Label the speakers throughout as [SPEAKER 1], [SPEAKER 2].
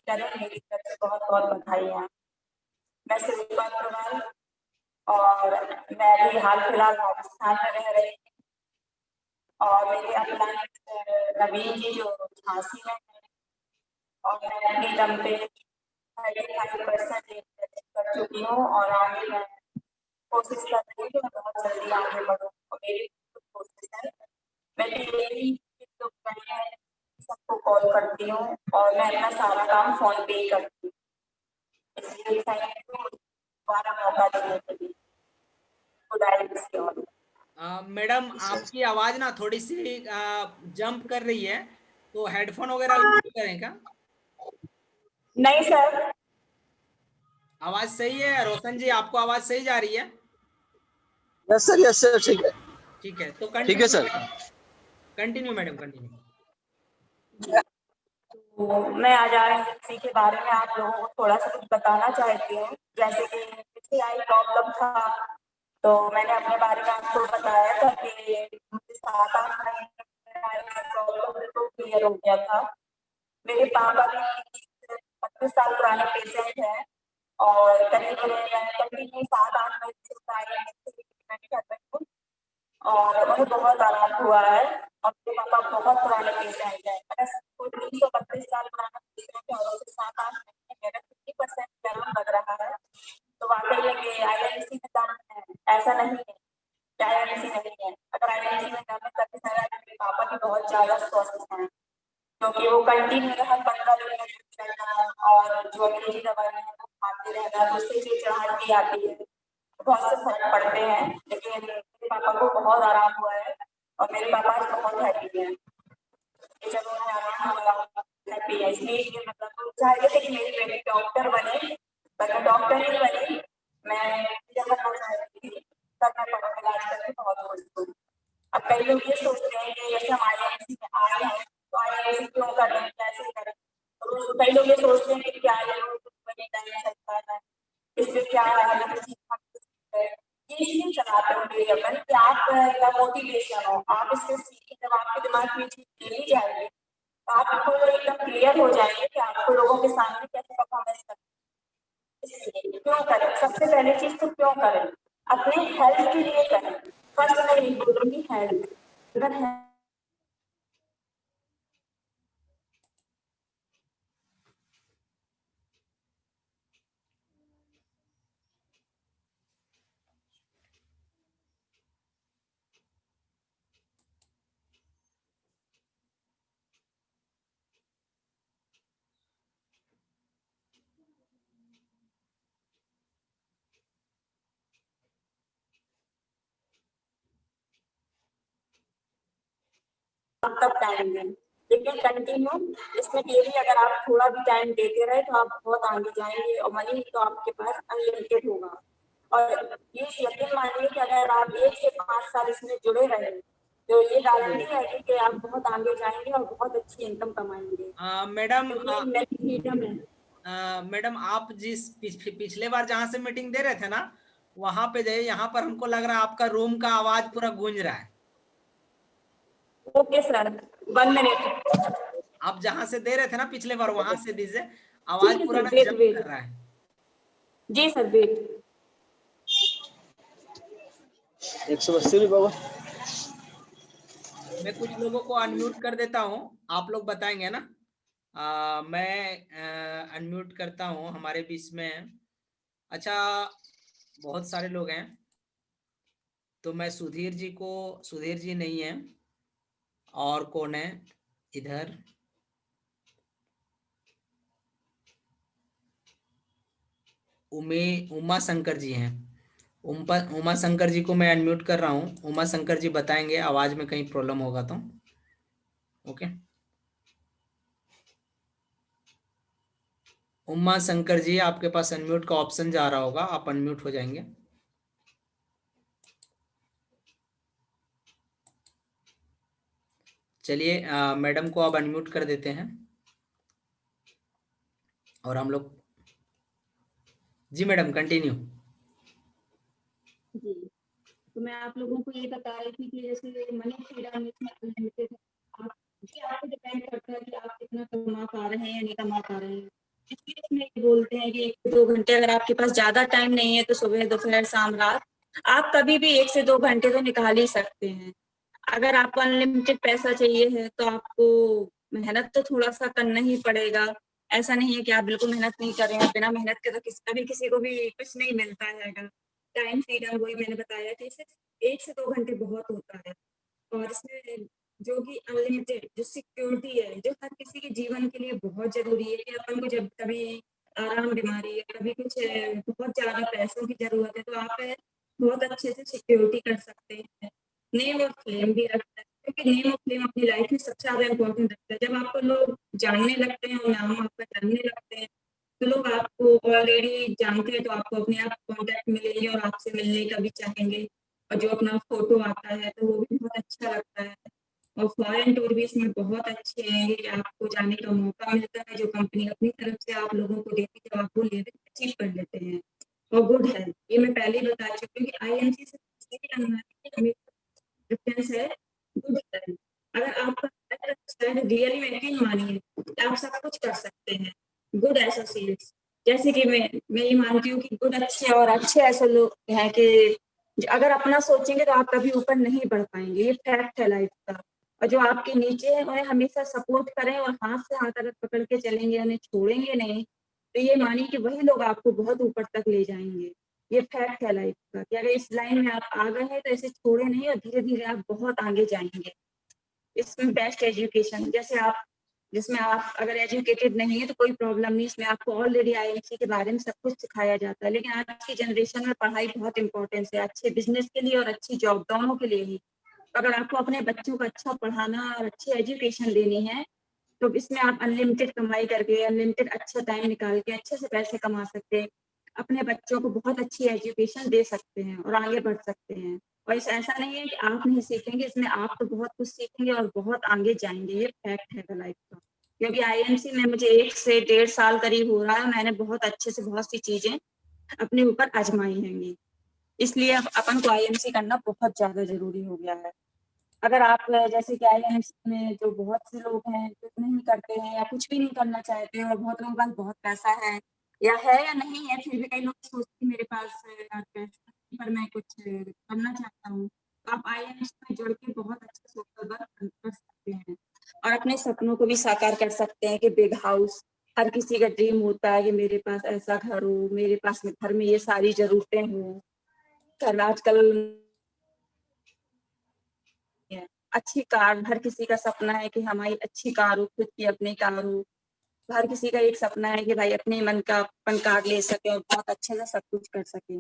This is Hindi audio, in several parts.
[SPEAKER 1] करें, मेरी तरफ से बहुत बहुत बधाइयाँ। मैं शिल्पा अग्रवाल और मैं अभी हाल फिलहाल राजस्थान में रह रही हूँ और मेरे अपलाइन नवीन जी जो झांसी में है और मैं अपनी दम पे 35% कर चुकी हूँ और आगे मैं कोशिश कर रही हूँ कि मैं बहुत जल्दी आगे बढ़ूँ और मेरी कोशिश है। मैं डेली सबको कॉल करती हूँ और मैं अपना सारा काम फोन पे ही करती हूँ, इसलिए थैंक यू दोबारा मौका देने के लिए।
[SPEAKER 2] मैडम आपकी आवाज ना थोड़ी सी जंप कर रही है, तो हेडफोन वगैरह यूज करें क्या?
[SPEAKER 1] नहीं सर,
[SPEAKER 2] आवाज सही है रोशन जी, आपको आवाज सही जा रही है?
[SPEAKER 3] यस सर, ठीक है।
[SPEAKER 2] ठीक है, तो
[SPEAKER 3] ठीक है सर,
[SPEAKER 2] कंटिन्यू मैडम, कंटिन्यू।
[SPEAKER 1] तो मैं आज आईएलटीएस के बारे में आप लोगों को थोड़ा सा कुछ बताना चाहती हूँ। जैसे कि पिछली आई प्रॉब्लम था तो मैंने अपने बारे में आपको बताया था कि मुझे 7-8 महीने प्रॉब्लम बिल्कुल क्लियर हो गया था। मेरे पापा भी 25 साल पुराने पेशेंट हैं और करीब कंटिन्यू 7-8 महीने से ट्रीटमेंट कर रही हूँ और उन्हें बहुत आराम हुआ है और मेरे पापा बहुत पुराने पेशेंट हैं। अगर कोई 332 साल पुराना पेशेंट है और उसे 7-8 महीने मेरा 50% आराम लग रहा है तो वाकई में ये आईएलटीएस में दम है, ऐसा नहीं है कि आईएलटीएस नहीं है। अगर आईएलटीएस में दम है तभी मेरे पापा भी बहुत ज्यादा स्वस्थ हैं क्योंकि वो कंटिन्यू हर 15 दिन में चलना और जो अंग्रेजी दवाई है वो खाते रहना, उससे जो चढ़ाती आती है बहुत से फर्क पड़ते हैं। लेकिन मेरे पापा को बहुत आराम हुआ है और मेरे पापा आज बहुत हैप्पी हैं कि जब उन्हें आराम हुआ, हैप्पी है। इसलिए मतलब चाहते थे कि मेरी बेटी डॉक्टर बने, पर मैं डॉक्टर नहीं बनी, मैं बनना चाहती थी, तब मैं पढ़ा इलाज करके बहुत खुश हूँ। अब कई लोग ये सोचते हैं कि जैसे हम आईआईएमसी में आए हैं तो आईआईएमसी क्यों करें, कैसे करें, तो कई लोग ये सोचते हैं कि क्या ये नहीं सकता है, इससे क्या ये इसलिए चलाते हो मेरी अपन कि आपका मोटिवेशन हो, आप इससे सीखें। जब आपके दिमाग में चीज चली जाएगी तो आपको एकदम क्लियर हो जाएंगे कि आपको लोगों के सामने कैसे परफॉर्मेंस करना। इसलिए क्यों करें, सबसे पहले चीज तो क्यों करें, अपने हेल्थ के लिए करें। फर्स्ट मैं नहीं बोलूंगी हेल्थ, अगर तब टाइम दें, लेकिन कंटिन्यू इसमें डेली अगर आप थोड़ा भी टाइम देते रहे तो आप बहुत आगे जाएंगे और मनी तो आपके पास अनलिमिटेड होगा। और ये यकीन मानिए कि अगर आप 1 से 5 साल इसमें जुड़े रहे तो ये गारंटी है कि आप बहुत आगे जाएंगे और बहुत अच्छी इनकम कमाएंगे।
[SPEAKER 2] मैडम
[SPEAKER 1] फ्रीडम है।
[SPEAKER 2] मैडम आप जिस पिछले बार जहां से मीटिंग दे रहे थे ना, वहां पे जाइए। यहाँ पर हमको लग रहा है आपका रूम का आवाज पूरा गूंज रहा है।
[SPEAKER 1] Okay sir, 1 minute.
[SPEAKER 2] आप जहां से दे रहे थे ना पिछले बार, वहां से दीजिए, आवाज पूरा ना
[SPEAKER 1] वेट
[SPEAKER 2] जंप
[SPEAKER 1] वेट,
[SPEAKER 2] कर रहा है।
[SPEAKER 1] जी सर वेट।
[SPEAKER 3] 180 बाबा।
[SPEAKER 2] मैं कुछ लोगों को अनम्यूट कर देता हूँ, आप लोग बताएंगे ना। मैं अनम्यूट करता हूँ हमारे बीच में। अच्छा, बहुत सारे लोग हैं, तो मैं सुधीर जी नहीं है, और कौन है इधर? उमा शंकर जी हैं। उमा शंकर जी को मैं अनम्यूट कर रहा हूँ। उमा शंकर जी बताएंगे आवाज में कहीं प्रॉब्लम होगा तो। ओके, उमा शंकर जी आपके पास अनम्यूट का ऑप्शन जा रहा होगा, आप अनम्यूट हो जाएंगे। चलिए, मैडम को अब अनम्यूट कर देते हैं और हम लोग। जी मैडम, कंटिन्यू।
[SPEAKER 1] जी, तो मैं आप लोगों को ये बता रही थी कि जैसे मनी फ्रीडम इसमें अनलिमिटेड है। आप, ये आप पे डिपेंड करता है कि आप कितना कमा पा रहे हैं या नहीं कमा पा रहे हैं। इसलिए इसमें ये बोलते हैं कि 1 से 2 घंटे, अगर आपके पास ज्यादा टाइम नहीं है तो सुबह, दोपहर, शाम, रात आप कभी भी 1 से 2 घंटे तो निकाल ही सकते हैं। अगर आपको अनलिमिटेड पैसा चाहिए है तो आपको मेहनत तो थोड़ा सा करना ही पड़ेगा। ऐसा नहीं है कि आप बिल्कुल मेहनत नहीं कर रहे हैं, बिना मेहनत के तो कभी किसी को भी कुछ नहीं मिलता है। टाइम फ्रीडम वही मैंने बताया कि सिर्फ 1 से 2 घंटे बहुत होता है। और इसमें जो कि अनलिमिटेड जो सिक्योरिटी है, जो हर किसी के जीवन के लिए बहुत जरूरी है कि अपन को जब कभी आराम, बीमारी या कभी कुछ बहुत ज्यादा पैसों की जरूरत है तो आप बहुत अच्छे से सिक्योरिटी कर सकते हैं। नेम और फ्लेम भी रखता है, क्योंकि नेम और फ्लेम अपनी लाइफ में सबसे ज्यादा इम्पोर्टेंट रखता है। जब आपको लोग जानने लगते हैं और नाम आपका जानने लगते हैं तो लोग आपको ऑलरेडी जानते हैं तो आपको अपने आप कॉन्टेक्ट मिलेंगे और आपसे मिलने का भी चाहेंगे। और जो अपना फोटो आता है तो वो भी बहुत अच्छा लगता है। और फॉरेन टूर भी इसमें बहुत अच्छे हैं, ये आपको जाने का मौका मिलता है जो कंपनी अपनी तरफ से आप लोगों को देती है, जब आप वो अचीव कर लेते हैं। और गुड हेल्थ, ये मैं पहले ही बता चुकी हूँ कि आईएमसी से प्रेफरेंस है गुड हेल्थ। अगर आपका हेल्थ अच्छा है, रियली में यकीन मानिए आप सब कुछ कर सकते हैं। गुड एसोसिएट्स, जैसे कि मैं ये मानती हूँ कि गुड अच्छे और अच्छे ऐसे लोग हैं कि अगर अपना सोचेंगे तो आप कभी ऊपर नहीं बढ़ पाएंगे, ये फैक्ट है लाइफ का। और जो आपके नीचे है उन्हें हमेशा सपोर्ट करें और हाथ से हाथ अगर पकड़ के चलेंगे, उन्हें छोड़ेंगे नहीं, तो ये मानिए कि वही लोग आपको बहुत ऊपर तक ले जाएंगे। ये फैक्ट है लाइफ का कि अगर इस लाइन में आप आ गए हैं तो इसे छोड़े नहीं और धीरे धीरे आप बहुत आगे जाएंगे। इसमें बेस्ट एजुकेशन, जैसे आप जिसमें आप अगर एजुकेटेड नहीं है तो कोई प्रॉब्लम नहीं, इसमें आपको ऑलरेडी आईएमसी के बारे में सब कुछ सिखाया जाता है। लेकिन आज की जनरेशन में पढ़ाई बहुत इंपॉर्टेंस है, अच्छे बिजनेस के लिए और अच्छी जॉब दोनों के लिए ही। अगर आपको अपने बच्चों को अच्छा पढ़ाना और अच्छी एजुकेशन देनी है तो इसमें आप अनलिमिटेड कमाई करके, अनलिमिटेड अच्छा टाइम निकाल के अच्छे से पैसे कमा सकते हैं, अपने बच्चों को बहुत अच्छी एजुकेशन दे सकते हैं और आगे बढ़ सकते हैं। और इस ऐसा नहीं है कि आप नहीं सीखेंगे, इसमें आप तो बहुत कुछ सीखेंगे और बहुत आगे जाएंगे, ये फैक्ट है लाइफ का। क्योंकि आईएमसी में मुझे 1 से 1.5 साल करीब हो रहा है, मैंने बहुत अच्छे से बहुत सी चीजें अपने ऊपर आजमाई हैं। इसलिए अपन को आईएमसी करना बहुत ज्यादा जरूरी हो गया है। अगर आप जैसे कि आईएमसी में जो बहुत से लोग हैं कुछ नहीं करते हैं या कुछ भी नहीं करना चाहते और बहुत लोगों के पास बहुत पैसा है या नहीं है, फिर भी कई लोग सोचते हैं मेरे पास पैसा है, पर मैं कुछ करना चाहता हूँ, तो आप आईएमसी में जुड़ के बहुत अच्छा सोशल वर्क कर सकते हैं और अपने सपनों को भी साकार कर सकते हैं कि बिग हाउस, हर किसी का ड्रीम होता है कि मेरे पास ऐसा घर हो, मेरे पास घर में ये सारी जरूरतें हो। कल आजकल अच्छी कार, हर किसी का सपना है कि हमारी अच्छी कार हो, खुद की अपनी कार हो। हर किसी का एक सपना है कि भाई अपने मन का अपन कार ले सके और बहुत अच्छे से सब कुछ कर सके।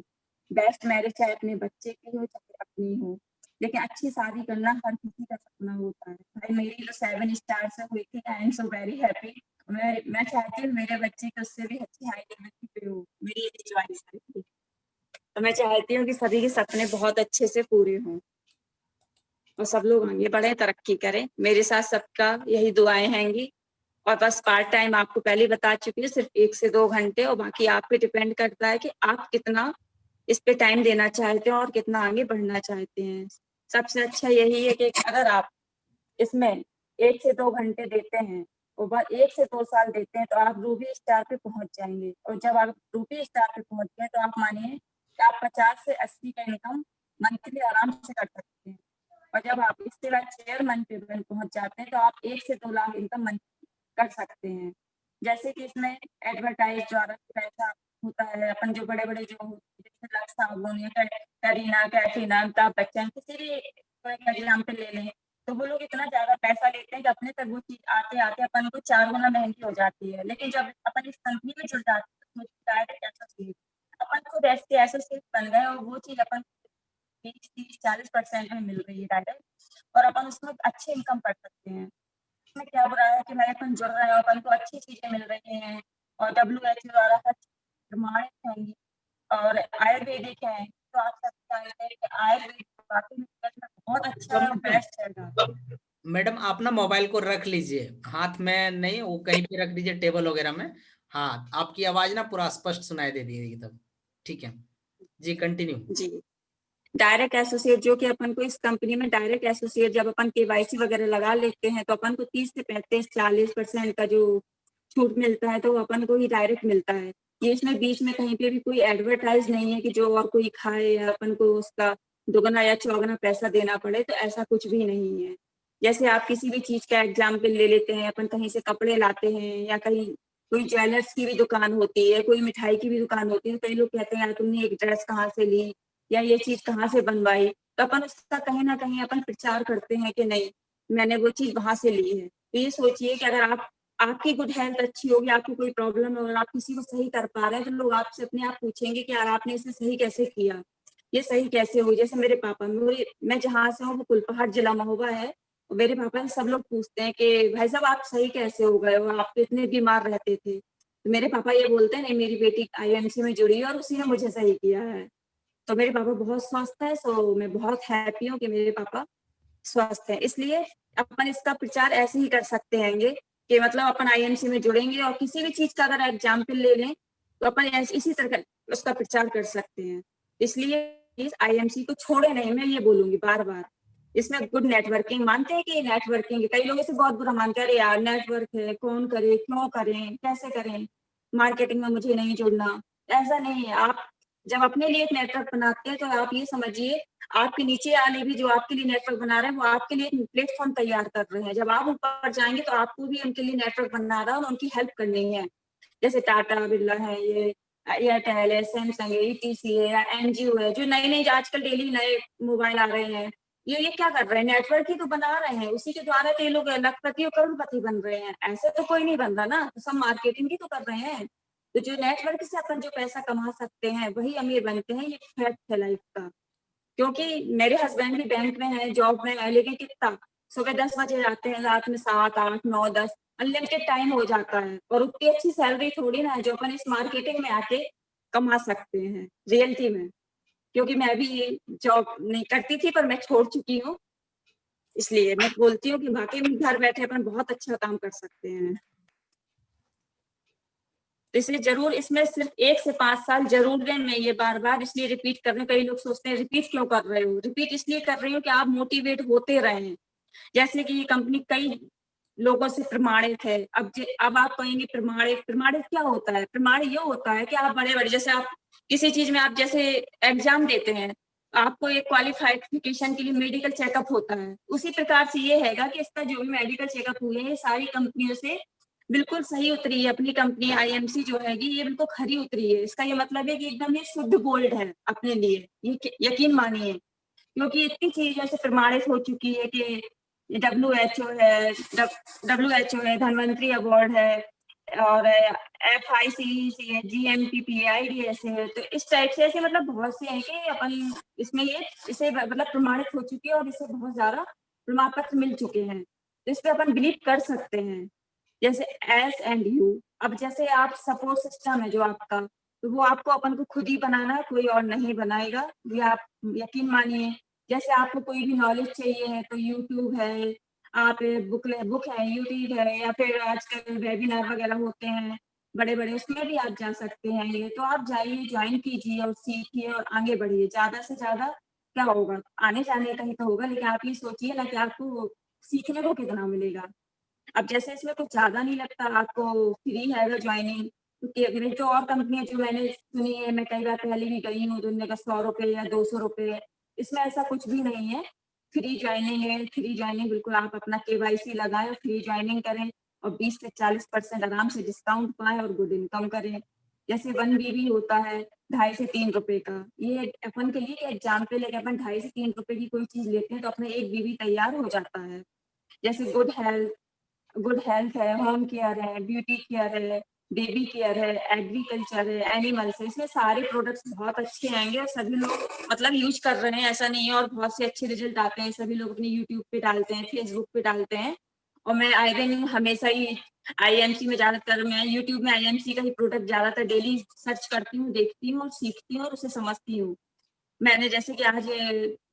[SPEAKER 1] बेस्ट मैरिज चाहे अपने बच्चे की हो चाहे अपनी हो, लेकिन अच्छी शादी करना हर किसी का सपना होता है। भाई मेरी जो 7 स्टार से हुई थी, I am so very happy. मैं चाहती हूँ मेरे बच्चे की उससे भी अच्छी हाई लेवल की हो, मेरी यही च्वाइस है। तो मैं चाहती हूँ कि सभी के सपने बहुत अच्छे से पूरे हों और सब लोग आगे बढ़े, तरक्की करें। मेरे साथ सबका यही दुआएं हैंगी। और बस पार्ट टाइम आपको पहले ही बता चुकी हूँ, सिर्फ 1 से 2 घंटे, और बाकी आप पे डिपेंड करता है कि आप कितना इस पे टाइम देना चाहते हैं और कितना आगे बढ़ना चाहते हैं। सबसे अच्छा यही है कि अगर आप इसमें 1 से 2 घंटे देते हैं और बस 1 से 2 साल देते हैं तो आप रूबी स्टार पे पहुंच जाएंगे। और जब आप रूबी स्टार पे पहुंच गए तो आप मानिए कि आप 50 से 80 का इनकम मंथली आराम से कर सकते हैं। और जब आप इसके बाद चेयरमैन पे पहुंच जाते हैं तो आप 1 से 2 लाख इनकम मंथली कर सकते हैं। जैसे कि इसमें एडवर्टाइज द्वारा पैसा होता है, अपन जो बड़े बड़े जो जैसे लक्स साबुन या करीना कैटरीना, अमिताभ बच्चन, किसी भी एग्जाम्पल ले लें, तो वो लोग इतना ज्यादा पैसा लेते हैं कि अपने तक वो चीज आते आते अपन को 4 गुना महंगी हो जाती है। लेकिन जब अपन इस कंपनी में जुड़ जाते हैं तो डायरेक्ट एसोसिएट, अपन खुद ऐसे एसोसिएट बन गए और वो चीज अपन 20-30-40% में मिल रही है डायरेक्ट, और अपन उसमें अच्छी इनकम कर सकते हैं। इसमें क्या बुरा है कि भाई अपन जुड़ रहे हैं, अपन को अच्छी चीजें मिल रही हैं और WHO द्वारा हर चीज प्रमाणित होंगी और आयुर्वेदिक है, तो आप सब जानते हैं कि आयुर्वेद वाकई में बहुत अच्छा है और बेस्ट है।
[SPEAKER 2] मैडम आप ना मोबाइल को रख लीजिए, हाथ में नहीं, वो कहीं पे रख दीजिए टेबल वगैरह में। हाँ, आपकी आवाज ना पूरा स्पष्ट सुनाई दे दी एकदम। ठीक है जी, कंटिन्यू।
[SPEAKER 1] जी, डायरेक्ट एसोसिएट जो कि अपन को इस कंपनी में डायरेक्ट एसोसिएट जब अपन केवाईसी वगैरह लगा लेते हैं तो अपन को 30 से 35-40% का जो छूट मिलता है तो वो अपन को ही डायरेक्ट मिलता है। ये इसमें बीच में कहीं पे भी कोई एडवर्टाइज नहीं है कि जो और कोई खाए या अपन को उसका दुगना या चौगुना पैसा देना पड़े, तो ऐसा कुछ भी नहीं है। जैसे आप किसी भी चीज का एग्जाम्पल ले लेते हैं, अपन कहीं से कपड़े लाते हैं या कहीं कोई ज्वेलर्स की भी दुकान होती है, कोई मिठाई की भी दुकान होती है, कई लोग कहते हैं यार तुमने एक ड्रेस कहाँ से ली या ये चीज कहाँ से बनवाई, तो अपन उसका कहीं ना कहीं अपन प्रचार करते हैं कि नहीं मैंने वो चीज वहां से ली है। तो ये सोचिए कि अगर आप आपकी गुड हेल्थ अच्छी होगी, आपको कोई प्रॉब्लम है और आप किसी को सही कर पा रहे हैं, तो लोग आपसे अपने आप पूछेंगे कि यार आपने इसे सही कैसे किया, ये सही कैसे हुई। जैसे मेरे पापा, मैं जहाँ से हूँ वो कुलपहाड़ जिला महोबा है, और मेरे पापा से सब लोग पूछते हैं कि भाई साहब आप सही कैसे हो गए हो, आप तो इतने बीमार रहते थे। तो मेरे पापा ये बोलते हैं नहीं मेरी बेटी आईएमसी में जुड़ी है और उसी ने मुझे सही किया है। तो मेरे पापा बहुत स्वस्थ है, सो मैं बहुत हैप्पी हूँ कि मेरे पापा स्वस्थ है। इसलिए अपन इसका प्रचार ऐसे ही कर सकते हैं कि मतलब अपन आईएमसी में जुड़ेंगे और किसी भी चीज का अगर एग्जाम्पल ले लें तो अपन इसी तरह उसका प्रचार कर सकते हैं। इसलिए इस आईएमसी को छोड़े नहीं, मैं ये बोलूंगी बार बार। इसमें गुड नेटवर्किंग मानते हैं कि नेटवर्किंग, कई लोग इसे बहुत बुरा मानते हैं, अरे यार नेटवर्क है कौन करे, क्यों करें, कैसे करें, मार्केटिंग में मुझे नहीं जुड़ना। ऐसा नहीं है, आप जब अपने लिए एक नेटवर्क बनाते हैं तो आप ये समझिए आपके नीचे वाले भी जो आपके लिए नेटवर्क बना रहे हैं वो आपके लिए एक प्लेटफॉर्म तैयार कर रहे हैं। जब आप ऊपर जाएंगे तो आपको भी उनके लिए नेटवर्क बना रहा है और उनकी हेल्प करनी है। जैसे टाटा बिरला है, ये एयरटेल है, सैमसंग है, ईटीसी है या एनजीओ है, जो नए नए आजकल डेली नए मोबाइल आ रहे हैं, ये क्या कर रहे हैं, नेटवर्क ही तो बना रहे हैं। उसी के द्वारा तो ये लोग लखपति और करोड़पति बन रहे हैं। ऐसे तो कोई नहीं बन रहा ना, तो सब मार्केटिंग ही तो कर रहे हैं। तो जो नेटवर्क से अपन जो पैसा कमा सकते हैं वही अमीर बनते हैं, ये फैक्ट है लाइफ का। क्योंकि मेरे हस्बैंड भी बैंक में है, जॉब में है, लेकिन कितना सुबह 10 बजे जाते हैं, रात में 7, 8, 9, 10 अनलिमिटेड टाइम हो जाता है। और उतनी अच्छी सैलरी थोड़ी ना है जो अपन इस मार्केटिंग में आके कमा सकते हैं रियलिटी में। क्योंकि मैं भी जॉब नहीं करती थी पर मैं छोड़ चुकी हूँ, इसलिए मैं बोलती हूँ कि वाकई में घर बैठे अपन बहुत अच्छा काम कर सकते हैं। तो इसलिए जरूर इसमें सिर्फ 1 से 5 साल जरूर है। मैं ये बार बार इसलिए रिपीट कर रही हूँ, कई लोग सोचते हैं रिपीट क्यों कर रहे हो, रिपीट इसलिए कर रही हूँ कि आप मोटिवेट होते रहें। जैसे कि ये कंपनी कई लोगों से प्रमाणित है। अब आप कहेंगे प्रमाणित प्रमाणित क्या होता है, प्रमाणित ये होता है कि आप बड़े बड़े, जैसे आप किसी चीज में आप जैसे एग्जाम देते हैं, आपको एक क्वालिफिकेशन के लिए मेडिकल चेकअप होता है, उसी प्रकार से ये हैगा कि इसका जो भी मेडिकल चेकअप हुए हैं सारी कंपनियों से बिल्कुल सही उतरी है। अपनी कंपनी आईएमसी जो हैगी ये बिल्कुल खरी उतरी है। इसका ये मतलब है कि एकदम ये शुद्ध गोल्ड है अपने लिए, ये यकीन मानिए। क्योंकि इतनी चीजों से प्रमाणित हो चुकी है कि WHO है, WHO है, धनवंतरी अवार्ड है, और FICC है, GMPPIDS है। तो इस टाइप से ऐसे मतलब बहुत से हैं कि अपन इसमें ये इसे मतलब प्रमाणित हो चुकी है और इसे बहुत ज्यादा प्रमाण पत्र मिल चुके हैं, तो इस पे अपन बिलीव कर सकते हैं। जैसे S&U, अब जैसे आप सपोर्ट सिस्टम है जो आपका, तो वो आपको अपन को खुद ही बनाना है, कोई और नहीं बनाएगा, ये आप यकीन मानिए। जैसे आपको कोई भी नॉलेज चाहिए है तो यूट्यूब है, आप बुक है, यूट्यूब है, या फिर आजकल वेबिनार वगैरह होते हैं बड़े बड़े, उसमें भी आप जा सकते हैं। ये तो आप जाइए, ज्वाइन कीजिए और सीखिए और आगे बढ़िए। ज्यादा से ज्यादा क्या होगा, आने जाने का ही तो होगा, लेकिन आप ये सोचिए ना कि आपको सीखने को कितना मिलेगा। अब जैसे इसमें कुछ ज्यादा नहीं लगता, आपको फ्री है ज्वाइनिंग। क्योंकि जो और कंपनियां जो मैंने सुनी है, मैं कई बार पहले भी गई हूँ, तो उन्होंने कहा 100 रुपए या 200 रुपए, इसमें ऐसा कुछ भी नहीं है। फ्री ज्वाइनिंग है, फ्री ज्वाइनिंग बिल्कुल आप अपना KYC लगाएं और फ्री ज्वाइनिंग करें और 20 से 40% आराम से डिस्काउंट पाएं और गुड इनकम करें। जैसे 1 BB होता है 2.5 से 3 रुपए का, ये अपन के लिए एग्जाम्पल है कि अपन 2.5 से 3 रुपए की कोई चीज लेते हैं तो अपना 1 BB तैयार हो जाता है। जैसे गुड हेल्थ है, होम केयर है, ब्यूटी केयर है, बेबी केयर है, एग्रीकल्चर है, एनिमल्स है, इसमें सारे प्रोडक्ट्स बहुत अच्छे आएंगे और सभी लोग मतलब यूज कर रहे हैं, ऐसा नहीं है। और बहुत से अच्छे रिजल्ट आते हैं, सभी लोग अपने यूट्यूब पे डालते हैं, फेसबुक पे डालते हैं। और मैं आए दिन हमेशा ही आईएमसी में, ज्यादातर मैं यूट्यूब में आईएमसी का ही प्रोडक्ट ज्यादातर डेली सर्च करती हूँ, देखती हूँ और सीखती हूँ और उसे समझती हूँ। मैंने जैसे कि आज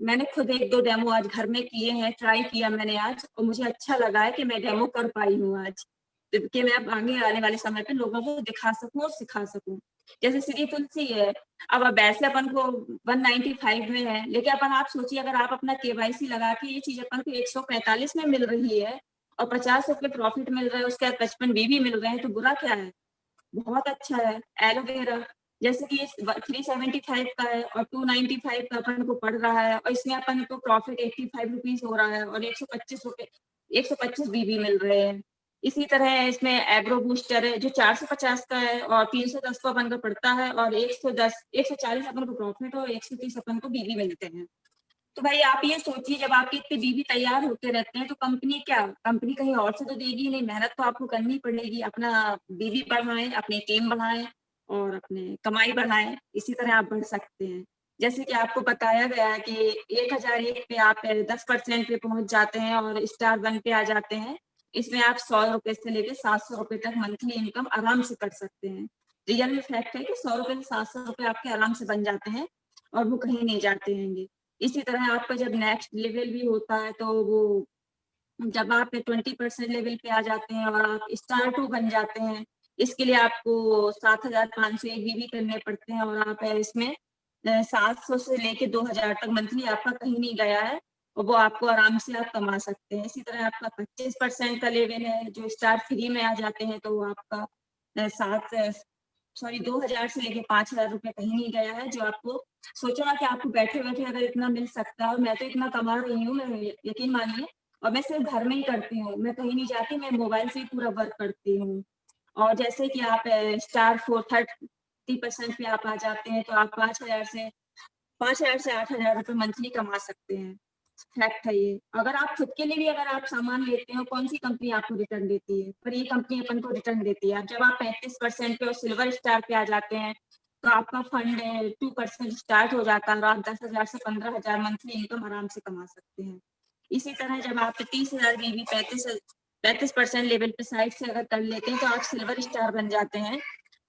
[SPEAKER 1] मैंने खुद 1-2 डेमो आज घर में किए हैं, ट्राई किया मैंने आज, और मुझे अच्छा लगा है कि मैं डेमो कर पाई हूँ आज, कि मैं अब आगे आने वाले समय पे लोगों को दिखा सकूं और सिखा सकूं। जैसे श्री तुलसी है, अब वैसे अपन को 195 में है, लेकिन अपन आप सोचिए अगर आप अपना KYC लगा के ये चीज अपन को 145 में मिल रही है,
[SPEAKER 4] और 50 रुपए प्रॉफिट मिल रहा है, उसके बाद 55 बीबी मिल रहे हैं, तो बुरा क्या है? बहुत अच्छा है। एलोवेरा जैसे कि 375 का है और 295 का अपन को पड़ रहा है, और इसमें अपन को प्रॉफिट 85 रुपीज हो रहा है और 125 बीबी मिल रहे हैं। इसी तरह इसमें एग्रो बूस्टर है जो 450 का है और 310 को अपन को पड़ता है, और 140 अपन को प्रॉफिट और 130 अपन को बीबी मिलते हैं। तो भाई आप ये सोचिए, जब आपके इतने बीबी तैयार होते रहते हैं तो कंपनी कहीं और से तो देगी नहीं, मेहनत तो आपको करनी पड़ेगी। अपना बीबी बढ़ाएं, अपनी टीम बढ़ाएं और अपने कमाई बढ़ाएं, इसी तरह आप बढ़ सकते हैं। जैसे कि आपको बताया गया है कि 1001 पे आप 10% पे पहुंच जाते हैं और स्टार 1 पे आ जाते हैं। इसमें आप 100 रुपए से लेकर 700 रुपए तक मंथली इनकम आराम से कर सकते हैं। रियल में फैक्ट है कि 100 रुपए से 700 रुपए आपके आराम से बन जाते हैं और वो कहीं नहीं जाते हैं। इसी तरह आपका जब नेक्स्ट लेवल भी होता है तो वो जब आप 20% लेवल पे आ जाते हैं और आप स्टार 2 बन जाते हैं, इसके लिए आपको 7,500 बीबी करने पड़ते हैं और आप इसमें 700 से लेके 2,000 तक मंथली आपका कहीं नहीं गया है और वो आपको आराम से आप कमा सकते हैं। इसी तरह आपका 25% का लेवल है, जो स्टार 3 में आ जाते हैं तो आपका 2,000 से लेके 5,000 रुपए कहीं नहीं गया है, जो आपको सोचो ना कि आपको बैठे बैठे अगर इतना मिल सकता है, और मैं तो इतना कमा रही हूँ, मैं यकीन मानिए, और मैं सिर्फ घर में ही करती हूँ, मैं कहीं नहीं जाती, मैं मोबाइल से ही पूरा वर्क करती हूँ। और जैसे कि आप स्टार 4 30% पे आप आ जाते हैं तो आप 5,000 से 8,000 रुपए मंथली कमा सकते हैं। फैक्ट है ये। अगर आप खुद के लिए भी अगर आप सामान लेते हो, कौन सी कंपनी आपको रिटर्न देती है? पर ये कंपनी अपन को रिटर्न देती है। अब जब आप 35% पे और सिल्वर स्टार पे आ जाते हैं तो आपका फंड 2% स्टार्ट हो जाता है और आप 10,000 से 15,000 मंथली इनकम आराम से कमा सकते हैं। इसी तरह जब आप 30,000 बीबी 35% लेवल पे साइड से अगर कर लेते हैं तो आप सिल्वर स्टार बन जाते हैं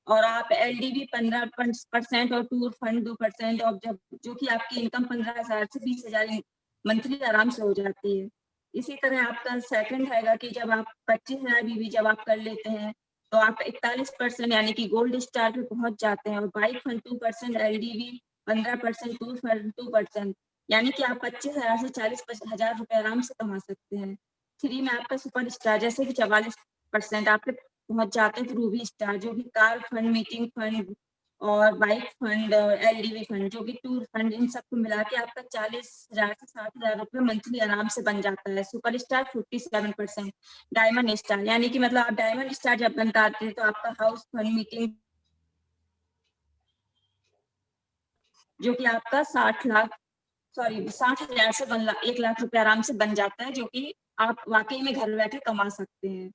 [SPEAKER 4] और आप एलडीवी 15% और टूर फंड 2%, और जब जो कि आपकी इनकम 15,000 से 20,000 मंथली आराम से हो जाती है। इसी तरह आपका सेकंड हैगा कि जब आप 25,000 बीबी जब आप कर लेते हैं तो आप 41% यानी कि गोल्ड स्टार पे पहुंच जाते हैं, और bike fund 2%, LDV 15%, tour fund 2%, यानी कि आप 25,000 से 40,000 रुपए आराम से कमा सकते हैं। 3 में आपका सुपर स्टार जैसे कि 44% आप पे पहुंच जाते हैं, रूबी स्टार जो कि कार फंड, मीटिंग फंड और बाइक फंड और एलडीवी फंड जो कि टूर फंड, इन सबको मिला के आपका 40,000 से 60,000 रुपए मंथली आराम से बन जाता है। सुपर स्टार 47%, डायमंड स्टार यानी कि मतलब आप डायमंड स्टार जब बनते हैं तो आपका हाउस फंड, मीटिंग जो कि आपका 60,000 से 1 लाख रुपए आराम से बन जाता है, जो कि आप वाकई में घर बैठे कमा सकते हैं।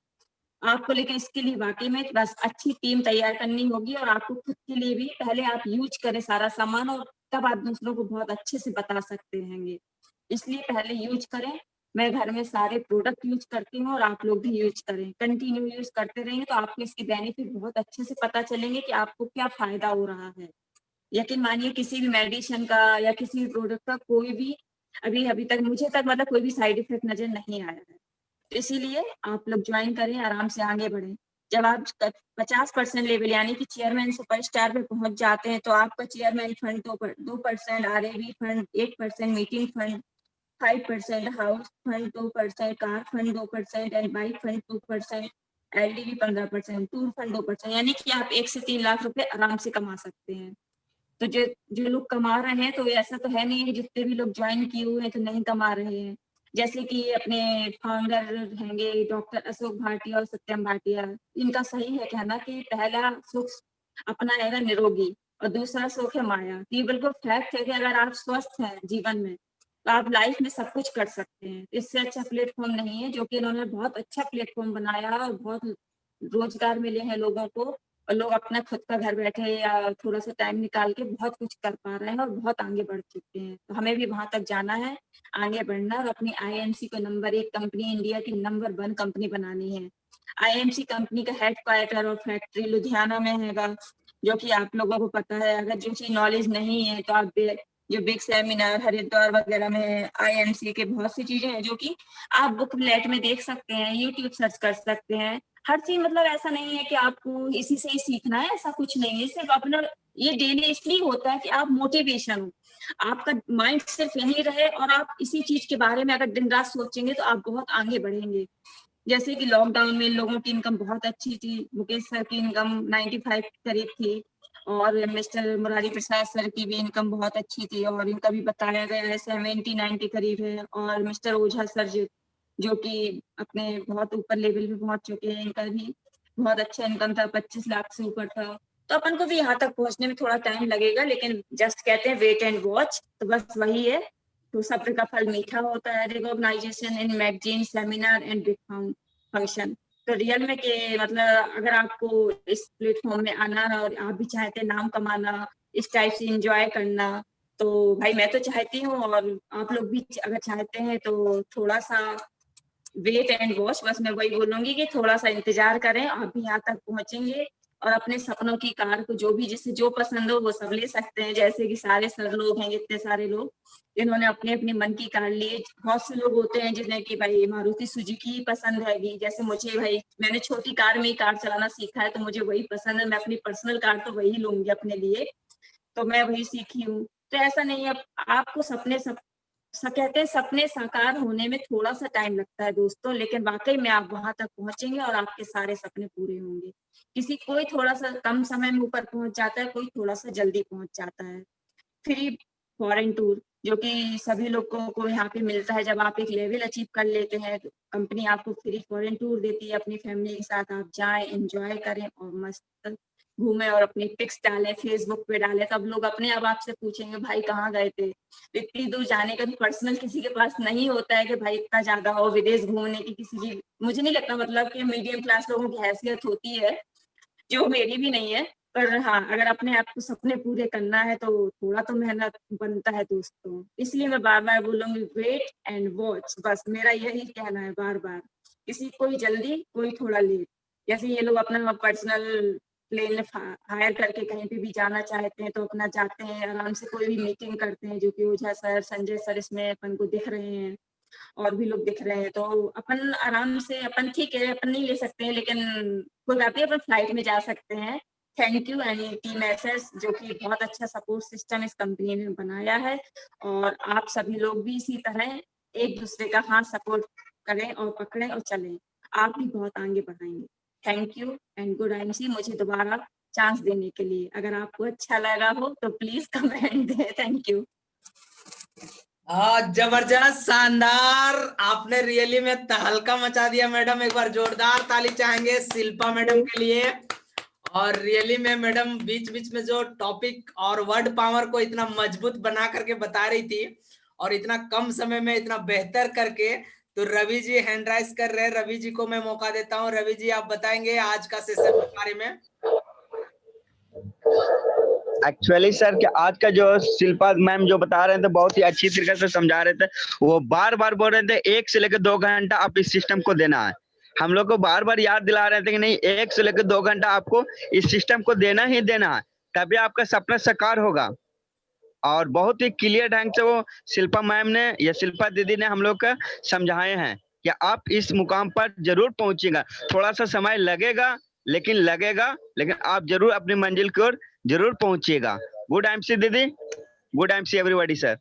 [SPEAKER 4] आपको लेकिन इसके लिए वाकई में बस अच्छी टीम तैयार करनी होगी और आपको खुद के लिए भी पहले आप यूज करें सारा सामान, और तब आप दूसरों को बहुत अच्छे से बता सकते हैं। इसलिए पहले यूज करें। मैं घर में सारे प्रोडक्ट यूज करती हूँ और आप लोग भी यूज करें, कंटिन्यू यूज करते रहेंगे तो आपको इसके बेनिफिट बहुत अच्छे से पता चलेंगे कि आपको क्या फायदा हो रहा है। यकीन मानिए किसी भी मेडिसिन का या किसी भी प्रोडक्ट का कोई भी अभी तक मुझे तक मतलब कोई भी साइड इफेक्ट नजर नहीं आया है। इसीलिए आप लोग ज्वाइन करें, आराम से आगे बढ़ें। जब आप 50% लेवल यानी कि चेयरमैन सुपर स्टार पे पहुंच जाते हैं तो आपका chairman fund 2%, RAV fund 8%, meeting fund 5%, house fund 2%, car fund 2% and bike fund 2%, LDV 15%, tour fund 2%, यानी कि आप 1 से 3 लाख रुपए आराम से कमा सकते हैं। तो जो जो लोग कमा रहे हैं तो ऐसा तो है नहीं है जितने भी लोग ज्वाइन किए हुए हैं तो नहीं कमा रहे हैं। जैसे कि अपने फाउंडर हैंगे डॉक्टर अशोक भाटिया और सत्यम भाटिया, इनका सही है कहना कि पहला सुख अपना हैगा निरोगी और दूसरा सुख है माया। ये बिल्कुल फैक्ट है कि अगर आप स्वस्थ हैं जीवन में तो आप लाइफ में सब कुछ कर सकते हैं। इससे अच्छा प्लेटफॉर्म नहीं है, जो कि इन्होंने बहुत अच्छा प्लेटफॉर्म बनाया है और बहुत रोजगार मिले हैं लोगों को, और लोग अपना खुद का घर बैठे या थोड़ा सा टाइम निकाल के बहुत कुछ कर पा रहे हैं और बहुत आगे बढ़ चुके हैं। तो हमें भी वहां तक जाना है, आगे बढ़ना है और अपनी आईएमसी को नंबर 1 कंपनी, इंडिया की नंबर 1 कंपनी बनानी है। आईएमसी कंपनी का हेड क्वार्टर और फैक्ट्री लुधियाना में हैगा, जो कि आप लोगों को पता है। अगर जो चीज नॉलेज नहीं है तो आप जो बिग सेमिनार हरिद्वार वगैरह में आईएमसी के बहुत सी चीजें हैं जो कि आप बुकलेट में देख सकते हैं, यूट्यूब सर्च कर सकते हैं। हर चीज मतलब ऐसा नहीं है कि आपको इसी से ही सीखना है, ऐसा कुछ नहीं है। सिर्फ अपना ये डेली इसलिए होता है कि आप मोटिवेशन हो, आपका माइंड सिर्फ यही रहे और आप इसी चीज के बारे में अगर दिन रात सोचेंगे तो आप बहुत आगे बढ़ेंगे। जैसे कि लॉकडाउन में इन लोगों की इनकम बहुत अच्छी थी। मुकेश सर की इनकम 95 के करीब थी और मिस्टर मुरारी प्रसाद सर की भी इनकम बहुत अच्छी थी और इनका भी बताया गया है 70-90 करीब है। और मिस्टर ओझा सर जो कि अपने बहुत ऊपर लेवल पे पहुंच चुके हैं, इनका भी बहुत अच्छा इनकम था, 25 लाख से ऊपर था। तो अपन को भी यहाँ तक पहुंचने में थोड़ा टाइम लगेगा, लेकिन जस्ट कहते हैं वेट एंड वॉच, तो बस वही है। तो सब्र का फल मीठा होता है। Recognisation in magazine, seminar and big function. तो रियल में के मतलब अगर आपको इस प्लेटफॉर्म में आना है और आप भी चाहते हैं नाम कमाना, इस टाइप से एंजॉय करना, तो भाई मैं तो चाहती हूँ और आप लोग भी अगर चाहते हैं तो थोड़ा सा वेट एंड वॉच। बस मैं वही बोलूंगी कि थोड़ा सा इंतजार करें, आप भी यहाँ तक पहुंचेंगे और अपने सपनों की कार को जो भी जिसे जो पसंद हो वो सब ले सकते हैं। जैसे कि सारे सर लोग हैं, जितने सारे लोग इन्होंने अपने अपनी मन की कार लिए। बहुत से लोग होते हैं जिन्हें कि भाई मारुति सुजुकी ही पसंद है। जैसे मुझे भाई मैंने छोटी कार में ही कार चलाना सीखा है, तो मुझे वही पसंद है। मैं अपनी पर्सनल कार तो वही लूंगी अपने लिए, तो मैं वही सीखी हूँ। तो ऐसा नहीं है, आपको कहते हैं सपने साकार होने में थोड़ा सा टाइम लगता है दोस्तों, लेकिन वाकई में आप वहां तक पहुंचेंगे और आपके सारे सपने पूरे होंगे। कोई थोड़ा सा कम समय में ऊपर पहुंच जाता है, कोई थोड़ा सा जल्दी पहुंच जाता है। फ्री फॉरेन टूर जो कि सभी लोगों को यहाँ पे मिलता है। जब आप एक लेवल अचीव कर लेते हैं तो कंपनी आपको फ्री फॉरेन टूर देती है। अपनी फैमिली के साथ आप जाएं, एंजॉय करें और मस्त घूमें और अपनी पिक्स डालें, फेसबुक पे डालें। तब लोग अपने अब आपसे पूछेंगे भाई कहाँ गए थे। इतनी दूर जाने का भी पर्सनल किसी के पास नहीं होता है कि भाई इतना ज्यादा हो विदेश घूमने की किसी की। मुझे नहीं लगता, मतलब कि मीडियम क्लास लोगों की हैसियत होती है, जो मेरी भी नहीं है। पर हाँ, अगर अपने आप को सपने पूरे करना है तो थोड़ा तो मेहनत बनता है दोस्तों। इसलिए मैं बार बार बोलूंगी वेट एंड वॉच, बस मेरा यही कहना है बार बार। कोई जल्दी, कोई थोड़ा लेट। जैसे ये लोग अपना पर्सनल प्लेन हायर करके कहीं पे भी जाना चाहते हैं तो अपना जाते हैं आराम से, कोई भी मीटिंग करते हैं, जो कि ओझा सर, संजय सर इसमें अपन को दिख रहे हैं और भी लोग दिख रहे हैं। तो अपन आराम से, अपन ठीक है अपन नहीं ले सकते हैं, लेकिन कोई बात नहीं, अपन फ्लाइट में जा सकते हैं। Thank you any team SS, जो कि बहुत अच्छा सपोर्ट सिस्टम इस कंपनी ने बनाया है। और आप सभी लोग भी इसी तरह एक दूसरे का हाथ सपोर्ट करें और पकड़ें और चलें, आप भी बहुत आगे बढ़ाएंगे। Thank you and good MC, मुझे दोबारा चांस देने के लिए। अगर आपको अच्छा लगा हो तो प्लीज कमेंट दें। Thank you.
[SPEAKER 2] जबरदस्त, शानदार, आपने रियली में तहलका मचा दिया मैडम। एक बार जोरदार ताली चाहेंगे शिल्पा मैडम के लिए। और रियली में मैडम बीच बीच में जो टॉपिक और वर्ड पावर को इतना मजबूत बना करके बता रही थी और इतना कम समय में इतना बेहतर करके। तो रवि जी हैंड राइज कर रहे हैं, रवि जी को मैं मौका देता हूँ। रवि जी आप बताएंगे आज का सेशन के बारे में।
[SPEAKER 5] एक्चुअली सर कि आज का जो शिल्पा मैम जो बता रहे थे बहुत ही अच्छी तरीके से समझा रहे थे। वो बार बार बोल रहे थे 1 से लेकर 2 घंटा आप इस सिस्टम को देना है। हम लोग को बार बार याद दिला रहे थे कि नहीं, 1 से लेकर 2 घंटा आपको इस सिस्टम को देना ही देना है, तभी आपका सपना साकार होगा। और बहुत ही क्लियर ढंग से वो शिल्पा मैम ने या शिल्पा दीदी ने हम लोग का समझाए हैं कि आप इस मुकाम पर जरूर पहुंचेगा। थोड़ा सा समय लगेगा, लेकिन आप जरूर अपनी मंजिल की ओर जरूर पहुंचिएगा। गुड एमसी दीदी, good MC everybody sir.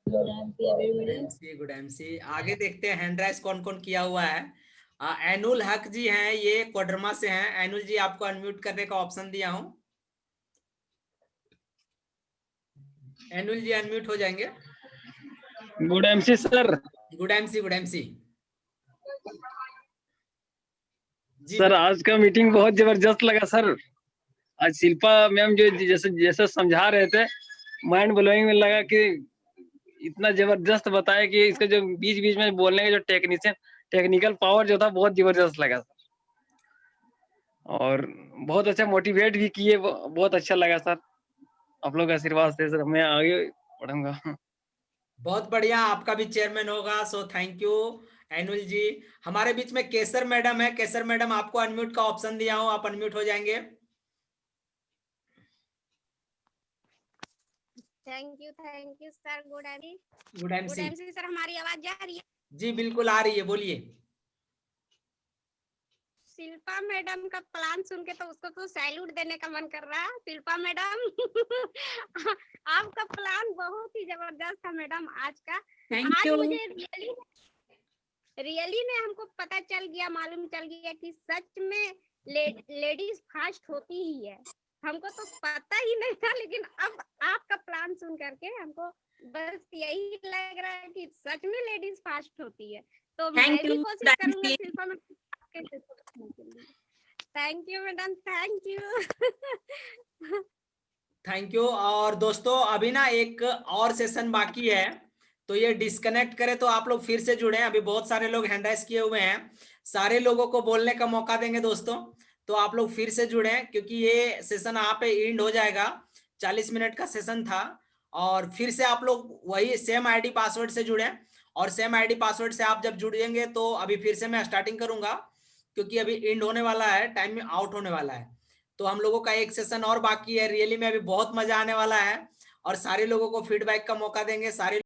[SPEAKER 2] Good MC. आगे देखते हैं हैंड राइज कौन कौन किया हुआ है। एनुल हक जी हैं, ये कोडरमा से हैं। एनुल जी आपको अनम्यूट करने का ऑप्शन दिया हूं। एनुल जी अनम्यूट हो जाएंगे।
[SPEAKER 6] Good MC sir.
[SPEAKER 2] Good MC, good MC ji.
[SPEAKER 6] Sir आज का मीटिंग बहुत जबरदस्त लगा सर। आज शिल्पा मैम जो जैसे जैसे समझा रहे थे, माइंड ब्लोइंग में लगा कि इतना जबरदस्त बताया कि इसका जो बीच बीच में बोलने का जो टेक्निकल पावर जो था बहुत जबरदस्त लगा सर। और बहुत अच्छा मोटिवेट भी किए, बहुत अच्छा लगा सर। आप लोग आशीर्वाद से सर मैं आगे बढ़ूंगा।
[SPEAKER 2] बहुत बढ़िया, आपका भी चेयरमैन होगा, सो थैंक यू एनुल जी। हमारे बीच में केसर मैडम है। केसर मैडम आपको अनम्यूट का ऑप्शन दिया हूं, आप अनम्यूट हो जाएंगे।
[SPEAKER 7] Thank you sir. Good
[SPEAKER 2] MC
[SPEAKER 7] sir, हमारी आवाज जा रही है?
[SPEAKER 2] जी बिल्कुल आ रही है, बोलिए।
[SPEAKER 7] शिल्पा मैडम का प्लान सुन के तो उसको तो सैल्यूट देने का मन कर रहा है। शिल्पा मैडम आपका प्लान बहुत ही जबरदस्त था मैडम आज का।
[SPEAKER 4] थैंक
[SPEAKER 7] आज
[SPEAKER 4] यू।
[SPEAKER 7] मुझे रियली रियली में हमको पता चल गया, मालूम चल गया कि सच में लेडीज फास्ट होती ही है। हमको तो पता ही नहीं था, लेकिन अब आपका प्लान सुन करके हमको बस यही लग रहा है कि सच में लेडीज फास्ट होती है। तो मैं
[SPEAKER 4] Thank
[SPEAKER 7] भी
[SPEAKER 4] you,
[SPEAKER 7] कोशिश
[SPEAKER 4] thank
[SPEAKER 7] करूंगा
[SPEAKER 4] you.
[SPEAKER 7] शिल्पा मैडम आपके जैसे करने के लिए। Thank you madam, thank you.
[SPEAKER 2] Thank you. और दोस्तों अभी ना एक और सेशन बाकी है, तो ये डिस्कनेक्ट करे तो आप लोग फिर से जुड़े। अभी बहुत सारे लोग हैंड राइज किए हुए हैं, सारे लोगों को बोलने का मौका देंगे दोस्तों, तो आप लोग फिर से जुड़े क्योंकि ये सेशन यहाँ पे एंड हो जाएगा। 40 मिनट का सेशन था और फिर से आप लोग वही सेम आईडी पासवर्ड से जुड़े, और सेम आईडी पासवर्ड से आप जब जुड़ेंगे तो अभी फिर से मैं स्टार्टिंग करूंगा क्योंकि अभी एंड होने वाला है, टाइम आउट होने वाला है। तो हम लोगों का एक सेशन और बाकी है। रियली में अभी बहुत मजा आने वाला है और सारे लोगों को फीडबैक का मौका देंगे, सारे